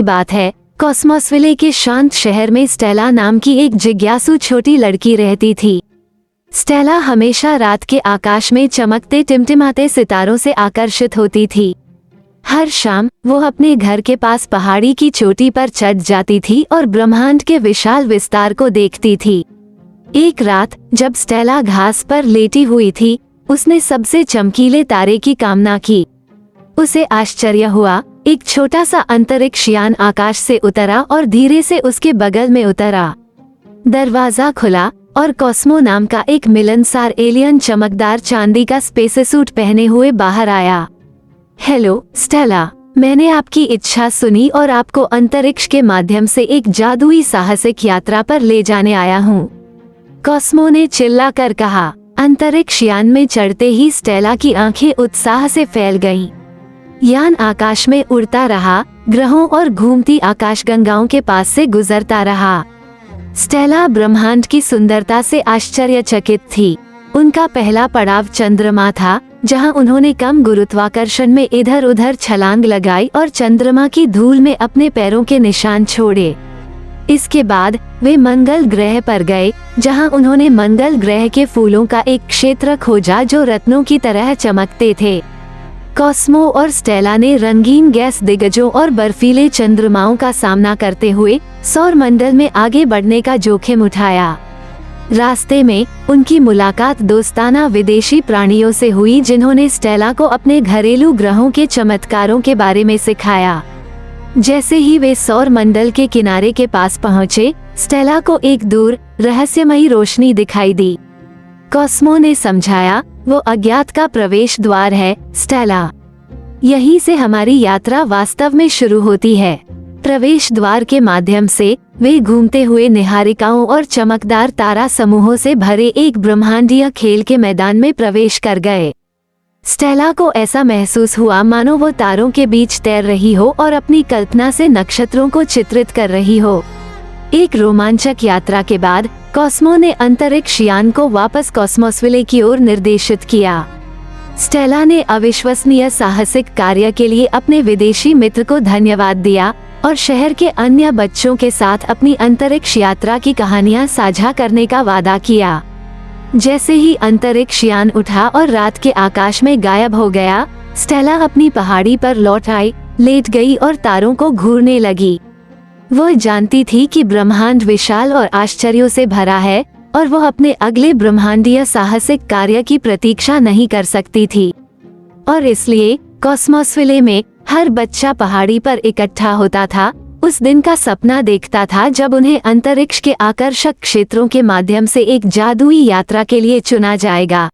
बात है, कॉस्मोसविले के शांत शहर में स्टेला नाम की एक जिज्ञासु छोटी लड़की रहती थी। स्टेला हमेशा रात के आकाश में चमकते टिमटिमाते सितारों से आकर्षित होती थी। हर शाम वो अपने घर के पास पहाड़ी की चोटी पर चढ़ जाती थी और ब्रह्मांड के विशाल विस्तार को देखती थी। एक रात जब स्टेला घास पर लेटी हुई थी, उसने सबसे चमकीले तारे की कामना की। उसे आश्चर्य हुआ, एक छोटा सा अंतरिक्ष यान आकाश से उतरा और धीरे से उसके बगल में उतरा। दरवाजा खुला और कॉस्मो नाम का एक मिलनसार एलियन चमकदार चांदी का स्पेससूट पहने हुए बाहर आया। हेलो स्टेला, मैंने आपकी इच्छा सुनी और आपको अंतरिक्ष के माध्यम से एक जादुई साहसिक यात्रा पर ले जाने आया हूँ, कॉस्मो ने चिल्लाकर कहा। अंतरिक्ष यान में चढ़ते ही स्टेला की आंखें उत्साह से फैल गईं। यान आकाश में उड़ता रहा, ग्रहों और घूमती आकाशगंगाओं के पास से गुजरता रहा। स्टेला ब्रह्मांड की सुंदरता से आश्चर्यचकित थी। उनका पहला पड़ाव चंद्रमा था, जहां उन्होंने कम गुरुत्वाकर्षण में इधर उधर छलांग लगाई और चंद्रमा की धूल में अपने पैरों के निशान छोड़े। इसके बाद वे मंगल ग्रह पर गए, जहां उन्होंने मंगल ग्रह के फूलों का एक क्षेत्र खोजा जो रत्नों की तरह चमकते थे। कॉस्मो और स्टेला ने रंगीन गैस दिग्गजों और बर्फीले चंद्रमाओं का सामना करते हुए सौर मंडल में आगे बढ़ने का जोखिम उठाया। रास्ते में उनकी मुलाकात दोस्ताना विदेशी प्राणियों से हुई, जिन्होंने स्टेला को अपने घरेलू ग्रहों के चमत्कारों के बारे में सिखाया। जैसे ही वे सौर मंडल के किनारे के पास पहुंचे, स्टेला को एक दूर रहस्यमयी रोशनी दिखाई दी। कॉस्मो ने समझाया, वो अज्ञात का प्रवेश द्वार है स्टेला। यहीं से हमारी यात्रा वास्तव में शुरू होती है। प्रवेश द्वार के माध्यम से वे घूमते हुए निहारिकाओं और चमकदार तारा समूहों से भरे एक ब्रह्मांडीय खेल के मैदान में प्रवेश कर गए। स्टेला को ऐसा महसूस हुआ मानो वो तारों के बीच तैर रही हो और अपनी कल्पना से नक्षत्रों को चित्रित कर रही हो। एक रोमांचक यात्रा के बाद कॉस्मो ने अंतरिक्ष यान को वापस कॉस्मोसविले की ओर निर्देशित किया। स्टेला ने अविश्वसनीय साहसिक कार्य के लिए अपने विदेशी मित्र को धन्यवाद दिया और शहर के अन्य बच्चों के साथ अपनी अंतरिक्ष यात्रा की कहानियां साझा करने का वादा किया। जैसे ही अंतरिक्ष यान उठा और रात के आकाश में गायब हो गया, स्टेला अपनी पहाड़ी पर लौट आई, लेट गई और तारों को घूरने लगी। वो जानती थी कि ब्रह्मांड विशाल और आश्चर्यों से भरा है और वो अपने अगले ब्रह्मांडीय साहसिक कार्य की प्रतीक्षा नहीं कर सकती थी। और इसलिए कॉस्मोसविले में हर बच्चा पहाड़ी पर इकट्ठा होता था, उस दिन का सपना देखता था जब उन्हें अंतरिक्ष के आकर्षक क्षेत्रों के माध्यम से एक जादुई यात्रा के लिए चुना जाएगा।